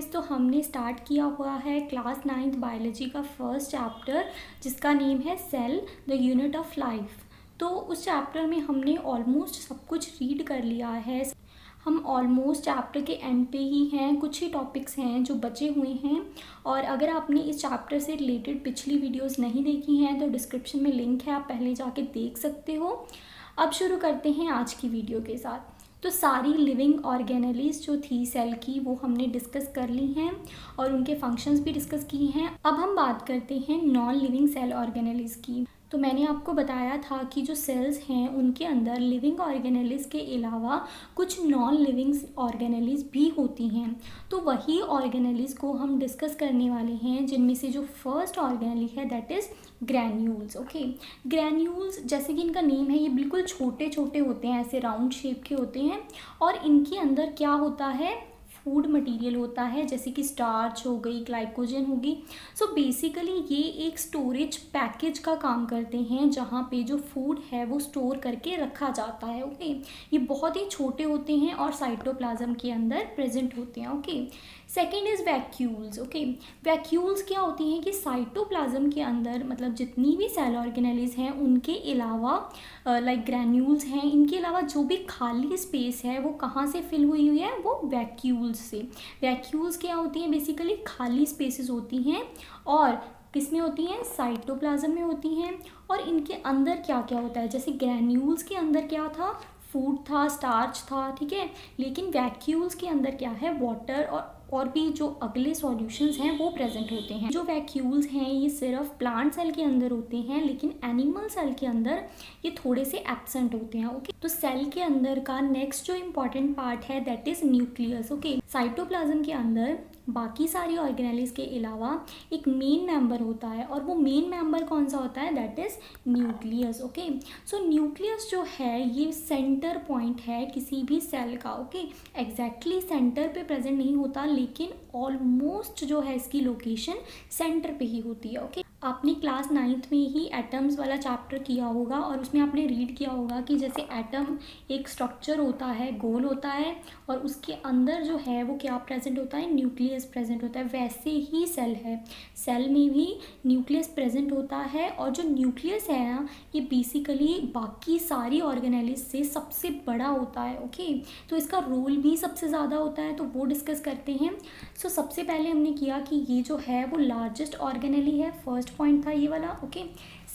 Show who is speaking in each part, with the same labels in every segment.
Speaker 1: Guys, तो हमने start किया हुआ है क्लास 9th बायोलॉजी का फर्स्ट चैप्टर जिसका नेम है cell the unit of life. तो उस चैप्टर में हमने ऑलमोस्ट सब कुछ रीड कर लिया है। हम ऑलमोस्ट चैप्टर के एंड पे ही हैं, कुछ ही टॉपिक्स हैं जो बचे हुए हैं। और अगर आपने इस चैप्टर से रिलेटेड पिछली वीडियोस नहीं देखी हैं तो डिस्क्रिप्शन में लिंक है, आप पहले जाके देख सकते हो। अब शुरू करते हैं आज की वीडियो के साथ। तो सारी लिविंग ऑर्गेनेलीज जो थी सेल की वो हमने डिस्कस कर ली हैं और उनके फंक्शंस भी डिस्कस किए हैं। अब हम बात करते हैं नॉन लिविंग सेल ऑर्गेनेलीज की। तो मैंने आपको बताया था कि जो सेल्स हैं उनके अंदर लिविंग ऑर्गेनेलीज के अलावा कुछ नॉन लिविंग ऑर्गेनेलीज भी होती हैं। तो वही ऑर्गेनेलीज को हम डिस्कस करने वाले हैं, जिनमें से जो फर्स्ट ऑर्गेनेली है that is granules. Okay, granules जैसे कि इनका नेम है, ये बिल्कुल छोटे छोटे होते हैं, ऐसे राउंड शेप के होते हैं। और इनके अंदर क्या होता है, फूड मटेरियल होता है, जैसे कि स्टार्च हो गई, ग्लाइकोजन होगी। सो बेसिकली ये एक स्टोरेज पैकेज का काम करते हैं जहाँ पे जो फूड है वो स्टोर करके रखा जाता है। ओके, ये बहुत ही छोटे होते हैं और साइटोप्लाज्म के अंदर प्रेजेंट होते हैं। Okay, second is vacuoles. Okay, vacuoles क्या होती हैं कि साइटोप्लाज्म के अंदर मतलब जितनी भी सेल ऑर्गेनेलीज हैं उनके अलावा लाइक ग्रैन्यूल्स हैं, इनके अलावा जो भी खाली स्पेस है वो कहाँ से फिल हुई हुई है, वो वैक्यूल्स से। वैक्यूल्स क्या होती हैं, बेसिकली खाली स्पेसेस होती हैं और किस में होती हैं, साइटोप्लाज्म में होती हैं। और इनके अंदर क्या क्या होता है, जैसे ग्रैन्यूल्स के अंदर क्या था, फूड था, स्टार्च था, ठीक है। लेकिन वैक्यूल्स के अंदर क्या है, वाटर और भी जो अगले सॉल्यूशंस हैं वो प्रेजेंट होते हैं। जो वैक्यूल्स हैं ये सिर्फ प्लांट सेल के अंदर होते हैं, लेकिन एनिमल सेल के अंदर ये थोड़े से एब्सेंट होते हैं। ओके, तो सेल के अंदर का नेक्स्ट जो इम्पॉर्टेंट पार्ट है that is nucleus. Okay, cytoplasm के अंदर बाकी सारी ऑर्गेनेलीज के अलावा एक मेन मेंबर होता है और वो मेन मेंबर कौन सा होता है, that is nucleus. Okay, so nucleus जो है ये सेंटर पॉइंट है किसी भी सेल का। ओके, एग्जैक्टली सेंटर पे प्रेजेंट नहीं होता, लेकिन ऑलमोस्ट जो है इसकी लोकेशन सेंटर पे ही होती है। ओके, आपने क्लास 9th में ही एटम्स वाला चैप्टर किया होगा और उसमें आपने रीड किया होगा कि जैसे एटम एक स्ट्रक्चर होता है, गोल होता है, और उसके अंदर जो है वो क्या प्रेजेंट होता है, न्यूक्लियस प्रेजेंट होता है। वैसे ही सेल है, सेल में भी न्यूक्लियस प्रेजेंट होता है। और जो न्यूक्लियस है ना, ये बेसिकली बाकी सारी ऑर्गेनेलीज से सबसे बड़ा होता है। ओके, तो इसका रोल भी सबसे ज़्यादा होता है, तो वो डिस्कस करते हैं। सो सबसे पहले हमने किया कि ये जो है वो लार्जेस्ट ऑर्गेनेली है, फर्स्ट पॉइंट था ये वाला। Okay,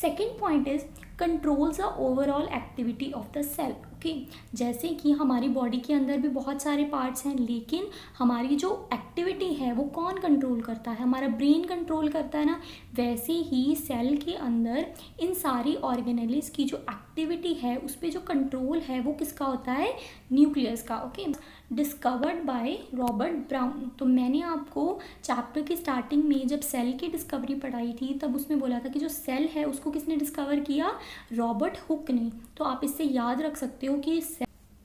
Speaker 1: second point is controls the overall activity of the cell. Okay, जैसे कि हमारी बॉडी के अंदर भी बहुत सारे पार्ट्स हैं, लेकिन हमारी जो एक्टिविटी है वो कौन कंट्रोल करता है, हमारा ब्रेन कंट्रोल करता है ना। वैसे ही सेल के अंदर इन सारी ऑर्गेनेलीज की जो एक्टिविटी है उस पर जो कंट्रोल है वो किसका होता है, न्यूक्लियस का। Okay, discovered by Robert brown. तो मैंने आपको चैप्टर की स्टार्टिंग में जब सेल की डिस्कवरी पढ़ाई थी तब उसमें बोला था कि जो सेल है उसको किसने डिस्कवर किया, रॉबर्ट हुक ने। तो आप इससे याद रख सकते हो कि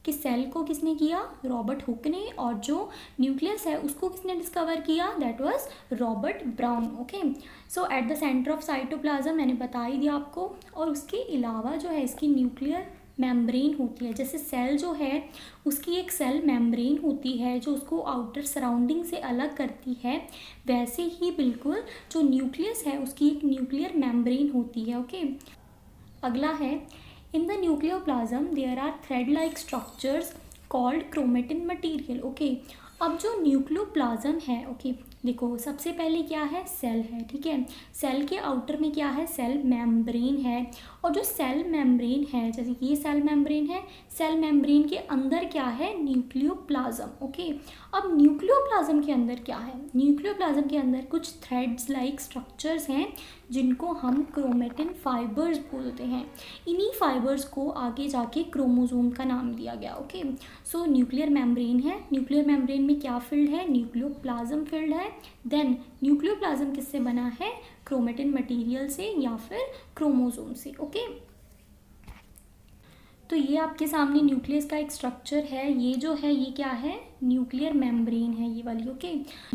Speaker 1: सेल को किसने किया, रॉबर्ट हुक ने, और जो न्यूक्लियस है उसको किसने डिस्कवर किया, that was Robert brown. Okay, so at the centre of cytoplasm मैंने बता ही दिया आपको। और उसके अलावा जो है इसकी न्यूक्लियर मेम्ब्रेन होती है। जैसे सेल जो है उसकी एक सेल मेम्ब्रेन होती है जो उसको आउटर सराउंडिंग से अलग करती है, वैसे ही बिल्कुल जो न्यूक्लियस है उसकी एक न्यूक्लियर मेम्ब्रेन होती है। ओके, अगला है in the nucleoplasm there are thread like structures called chromatin material. Okay, अब जो न्यूक्लियोप्लाज्म है, ओके देखो सबसे पहले क्या है, सेल है, ठीक है। सेल के आउटर में क्या है, सेल मेम्ब्रेन है। और जो सेल मेम्ब्रेन है, जैसे कि ये सेल मेम्ब्रेन है, सेल मेम्ब्रेन के अंदर क्या है, न्यूक्लियोप्लाज्म। ओके, अब न्यूक्लियोप्लाज्म के अंदर क्या है, न्यूक्लियोप्लाज्म के अंदर कुछ थ्रेड्स लाइक स्ट्रक्चर्स हैं जिनको हम क्रोमेटिन फाइबर्स बोलते हैं। इन्हीं फाइबर्स को आगे जाके क्रोमोसोम का नाम दिया गया। ओके, सो न्यूक्लियर मेम्ब्रेन है, न्यूक्लियर मेम्ब्रेन में क्या फील्ड है, न्यूक्लियोप्लाज्म फील्ड है। देन न्यूक्लियोप्लाज्म किससे बना है, क्रोमेटिन मटेरियल से या फिर क्रोमोसोम से। ओके, तो ये आपके सामने न्यूक्लियस का एक स्ट्रक्चर है। ये जो है ये क्या है, न्यूक्लियर मेम्ब्रेन है ये वाली। ओके,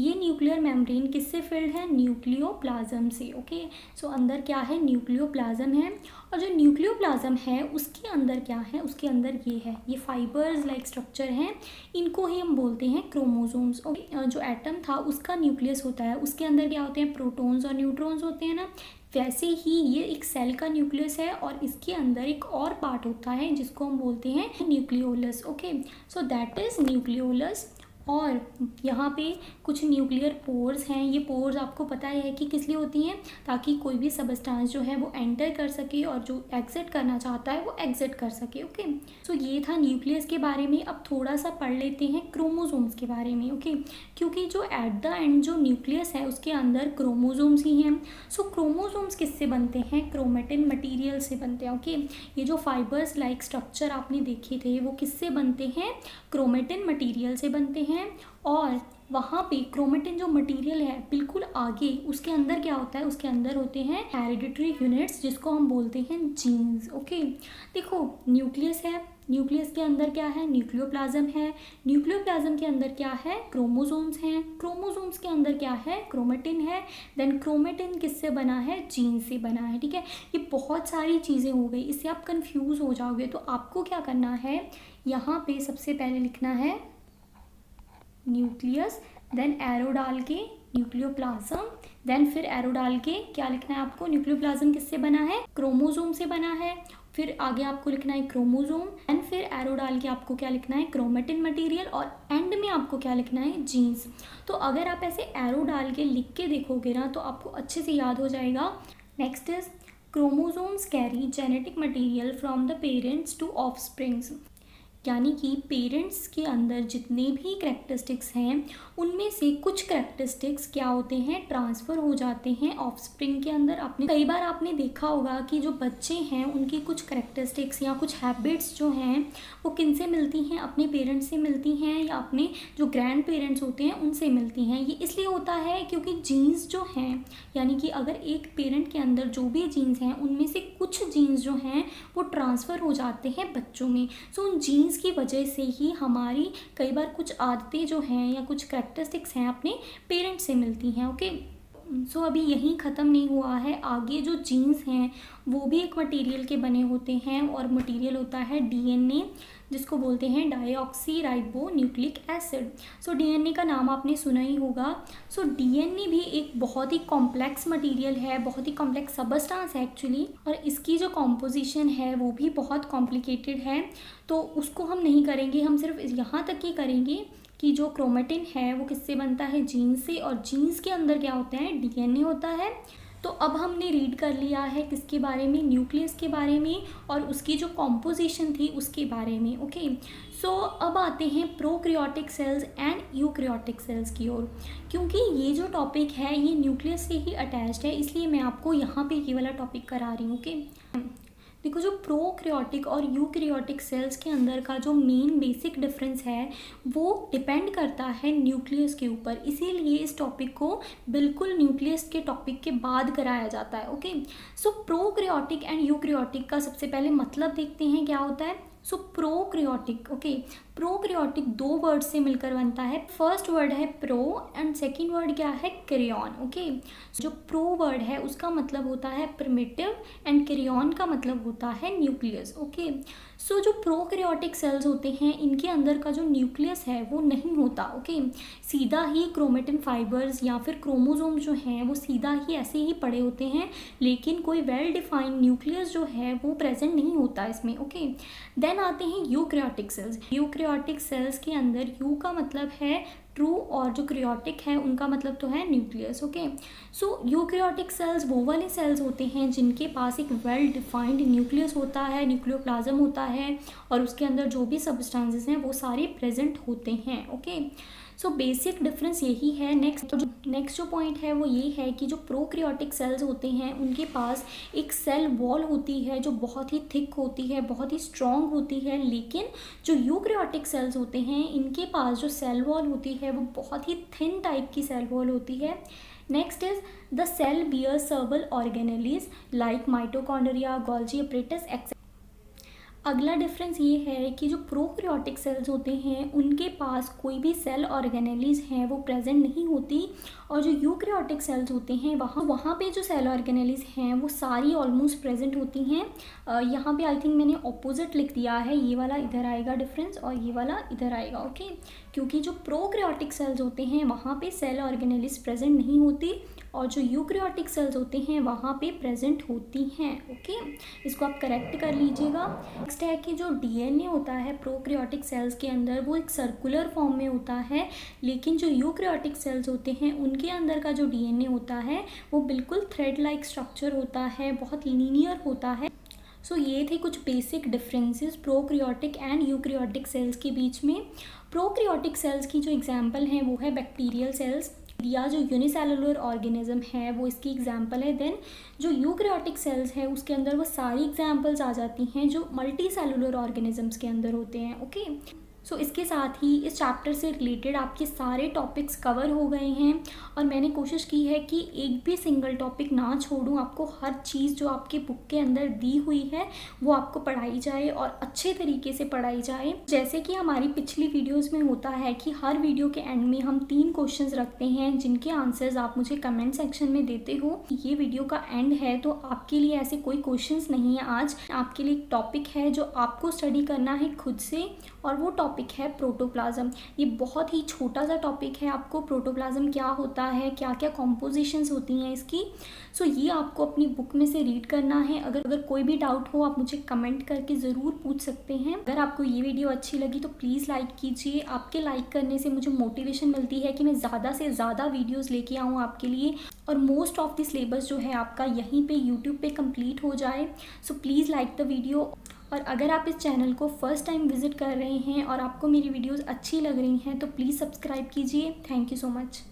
Speaker 1: ये न्यूक्लियर मेम्ब्रेन किससे फिल्ड है? न्यूक्लियोप्लाज्म से। ओके, सो अंदर क्या है? न्यूक्लियोप्लाज्म है। और जो न्यूक्लियोप्लाज्म है उसके अंदर क्या है? उसके अंदर ये है, ये फाइबर्स लाइक स्ट्रक्चर हैं, इनको ही हम बोलते हैं क्रोमोसोम्स। ओके, जो एटम था उसका न्यूक्लियस होता है, उसके अंदर क्या होते हैं? प्रोटॉन्स और न्यूट्रॉन्स होते हैं ना। वैसे ही ये एक सेल का न्यूक्लियस है और इसके अंदर एक और पार्ट होता है जिसको हम बोलते हैं nucleolus. Okay, so that is nucleolus. और यहाँ पे कुछ न्यूक्लियर पोर्स हैं। ये पोर्स आपको पता है कि किस लिए होती हैं? ताकि कोई भी सबस्टांस जो है वो एंटर कर सके और जो एग्जिट करना चाहता है वो एग्जिट कर सके। ओके, सो ये था न्यूक्लियस के बारे में। अब थोड़ा सा पढ़ लेते हैं क्रोमोसोम्स के बारे में। ओके, क्योंकि जो एट द एंड जो न्यूक्लियस है उसके अंदर क्रोमोसोम्स ही हैं। सो क्रोमोसोम्स किससे बनते हैं? क्रोमेटिन मटीरियल से बनते हैं। ओके, ये जो फाइबर्स लाइक स्ट्रक्चर आपने देखे थे वो किससे बनते हैं? क्रोमेटिन मटीरियल से बनते हैं। और वहाँ पे क्रोमेटिन जो मटेरियल है बिल्कुल आगे उसके अंदर क्या होता है? उसके अंदर होते हैं हेरिडिटरी यूनिट्स जिसको हम बोलते हैं जीन्स। ओके, देखो न्यूक्लियस है, न्यूक्लियस के अंदर क्या है? न्यूक्लियोप्लाज्म है। न्यूक्लियोप्लाज्म के अंदर क्या है? क्रोमोसोम्स हैं। क्रोमोसोम्स के अंदर क्या है? क्रोमेटिन है। देन क्रोमेटिन किससे बना है? जीन से बना है। ठीक है, ये बहुत सारी चीज़ें हो गई, इससे आप कंफ्यूज हो जाओगे। तो आपको क्या करना है? यहाँ पे सबसे पहले लिखना है न्यूक्लियस, देन एरो डाल के न्यूक्लियोप्लाज्म, देन फिर एरो डाल के क्या लिखना है आपको? न्यूक्लियोप्लाज्म किससे बना है? क्रोमोसोम से बना है। फिर आगे आपको लिखना है क्रोमोसोम, एंड फिर एरो डाल के आपको क्या लिखना है? क्रोमेटिन मटेरियल, और एंड में आपको क्या लिखना है? जीन्स। तो अगर आप ऐसे एरो डाल के लिख के देखोगे ना तो आपको अच्छे से याद हो जाएगा। Next is chromosomes carry genetic material from the parents to offsprings. यानी कि पेरेंट्स के अंदर जितने भी करेक्टरिस्टिक्स हैं उनमें से कुछ करेक्टरिस्टिक्स क्या होते हैं? ट्रांसफ़र हो जाते हैं ऑफस्प्रिंग के अंदर। कई बार आपने देखा होगा कि जो बच्चे हैं उनकी कुछ करेक्टरिस्टिक्स या कुछ हैबिट्स जो हैं वो किन से मिलती हैं? अपने पेरेंट्स से मिलती हैं या अपने जो ग्रैंड पेरेंट्स होते हैं उनसे मिलती हैं। ये इसलिए होता है क्योंकि जीन्स जो हैं, यानी कि अगर एक पेरेंट के अंदर जो भी जीन्स हैं उनमें से कुछ जीन्स जो हैं वो ट्रांसफ़र हो जाते हैं बच्चों में। सो उन जीन्स की वजह से ही हमारी कई बार कुछ आदतें जो हैं या कुछ करेक्टरिस्टिक्स हैं अपने पेरेंट्स से मिलती हैं। ओके, सो अभी यहीं ख़त्म नहीं हुआ है, आगे जो जीन्स हैं वो भी एक मटेरियल के बने होते हैं और मटेरियल होता है डीएनए, जिसको बोलते हैं deoxy ribo nucleic acid. So DNA का नाम आपने सुना ही होगा। सो डीएनए भी एक बहुत ही कॉम्प्लेक्स मटेरियल है, बहुत ही कॉम्प्लेक्स सबस्टांस है एक्चुअली, और इसकी जो कॉम्पोजिशन है वो भी बहुत कॉम्प्लिकेटेड है। तो उसको हम नहीं करेंगे, हम सिर्फ यहाँ तक ही करेंगे कि जो क्रोमेटिन है वो किससे बनता है? जीन्स से, और जीन्स के अंदर क्या होता है? डीएनए होता है। तो अब हमने रीड कर लिया है किसके बारे में? न्यूक्लियस के बारे में और उसकी जो कॉम्पोजिशन थी उसके बारे में। ओके, सो अब आते हैं prokaryotic cells and eukaryotic cells की ओर। क्योंकि ये जो टॉपिक है ये न्यूक्लियस से ही अटैच्ड है, इसलिए मैं आपको यहाँ पे ये वाला टॉपिक करा रही हूँ। ओके, देखो जो प्रोक्रियोटिक और यूक्रियोटिक सेल्स के अंदर का जो मेन बेसिक डिफरेंस है वो डिपेंड करता है न्यूक्लियस के ऊपर, इसीलिए इस टॉपिक को बिल्कुल न्यूक्लियस के टॉपिक के बाद कराया जाता है। Okay, so prokaryotic and eukaryotic का सबसे पहले मतलब देखते हैं क्या होता है। सो प्रोक्रियोटिक, ओके, प्रोक्रियोटिक दो वर्ड से मिलकर बनता है। फर्स्ट वर्ड है प्रो एंड सेकंड वर्ड क्या है? क्रियॉन। ओके, जो प्रो वर्ड है उसका मतलब होता है प्रिमिटिव एंड क्रियॉन का मतलब होता है न्यूक्लियस। ओके, सो जो प्रोक्रियोटिक सेल्स होते हैं इनके अंदर का जो न्यूक्लियस है वो नहीं होता। ओके, सीधा ही क्रोमेटिन फाइबर्स या फिर क्रोमोसोम जो हैं वो सीधा ही ऐसे ही पड़े होते हैं, लेकिन कोई वेल डिफाइंड न्यूक्लियस जो है वो प्रेजेंट नहीं होता इसमें। ओके, देन आते हैं यूक्रियोटिक सेल्स। यूक्रियोटिक सेल्स के अंदर यू का मतलब है ट्रू और जो क्रियोटिक है उनका मतलब तो है न्यूक्लियस। ओके, सो यूक्रियोटिक सेल्स वो वाले सेल्स होते हैं जिनके पास एक वेल डिफाइंड न्यूक्लियस होता है, न्यूक्लियोप्लाज्म होता है, और उसके अंदर जो भी सब्सटेंसेस हैं वो सारे प्रेजेंट होते हैं। ओके, सो बेसिक डिफरेंस यही है। नेक्स्ट जो पॉइंट है वो ये है कि जो प्रोक्रियोटिक सेल्स होते हैं उनके पास एक सेल वॉल होती है जो बहुत ही थिक होती है, बहुत ही स्ट्रॉन्ग होती है, लेकिन जो यूक्रियोटिक सेल्स होते हैं इनके पास जो सेल वॉल होती है वो बहुत ही थिन टाइप की सेल वॉल होती है। Next is the cell bear several organelles like mitochondria, Golgi apparatus etcetera. अगला डिफरेंस ये है कि जो प्रोकैरियोटिक सेल्स होते हैं उनके पास कोई भी सेल ऑर्गेनेलीज हैं वो प्रेजेंट नहीं होती, और जो यूकैरियोटिक सेल्स होते हैं वहाँ पे जो सेल ऑर्गेनेलीज हैं वो सारी ऑलमोस्ट प्रेजेंट होती हैं। यहाँ पे आई थिंक मैंने ऑपोजिट लिख दिया है, ये वाला इधर आएगा डिफरेंस और ये वाला इधर आएगा, ओके। क्योंकि जो प्रोकैरियोटिक सेल्स होते हैं वहाँ पे सेल ऑर्गेनेलीज प्रेजेंट नहीं होती, और जो यूकैरियोटिक सेल्स होते हैं वहाँ पे प्रेजेंट होती हैं, ओके। इसको आप करेक्ट कर लीजिएगा। नेक्स्ट है कि जो डीएनए होता है प्रोकैरियोटिक सेल्स के अंदर वो एक सर्कुलर फॉर्म में होता है, लेकिन जो यूकैरियोटिक सेल्स होते हैं उनके अंदर का जो डीएनए होता है वो बिल्कुल थ्रेड लाइक स्ट्रक्चर होता है, बहुत लीनियर होता है। सो ये थे कुछ basic differences prokaryotic and eukaryotic cells के बीच में। प्रोकैरियोटिक सेल्स की जो एग्जांपल हैं वो है बैक्टीरियल सेल्स, या जो यूनिसेलुलर ऑर्गेनिज्म है वो इसकी एग्जांपल है। देन जो यूकैरियोटिक सेल्स है उसके अंदर वो सारी एग्जांपल्स आ जाती हैं जो मल्टी सेलुलर ऑर्गेनिजम्स के अंदर होते हैं, ओके। सो इसके साथ ही इस चैप्टर से रिलेटेड आपके सारे टॉपिक्स कवर हो गए हैं, और मैंने कोशिश की है कि एक भी सिंगल टॉपिक ना छोड़ूं, आपको हर चीज़ जो आपके बुक के अंदर दी हुई है वो आपको पढ़ाई जाए और अच्छे तरीके से पढ़ाई जाए। जैसे कि हमारी पिछली वीडियोस में होता है कि हर वीडियो के एंड में हम 3 क्वेश्चंस रखते हैं जिनके आंसर्स आप मुझे कमेंट सेक्शन में देते हो। ये वीडियो का एंड है तो आपके लिए ऐसे कोई क्वेश्चंस नहीं है, आज आपके लिए एक टॉपिक है जो आपको स्टडी करना है खुद से, और वो टॉपिक है प्रोटोप्लाज्म। ये बहुत ही छोटा सा टॉपिक है, आपको प्रोटोप्लाज्म क्या होता है, क्या क्या कॉम्पोजिशंस होती हैं इसकी, सो ये आपको अपनी बुक में से रीड करना है। अगर कोई भी डाउट हो आप मुझे कमेंट करके ज़रूर पूछ सकते हैं। अगर आपको ये वीडियो अच्छी लगी तो प्लीज़ लाइक कीजिए, आपके लाइक करने से मुझे मोटिवेशन मिलती है कि मैं ज़्यादा से ज़्यादा वीडियोज़ लेके आऊँ आपके लिए, और मोस्ट ऑफ द सिलेबस जो है आपका यहीं पे यूट्यूब पे कंप्लीट हो जाए। So please like the video, और अगर आप इस चैनल को फर्स्ट टाइम विजिट कर रहे हैं और आपको मेरी वीडियोस अच्छी लग रही हैं तो प्लीज़ सब्सक्राइब कीजिए। Thank you so much.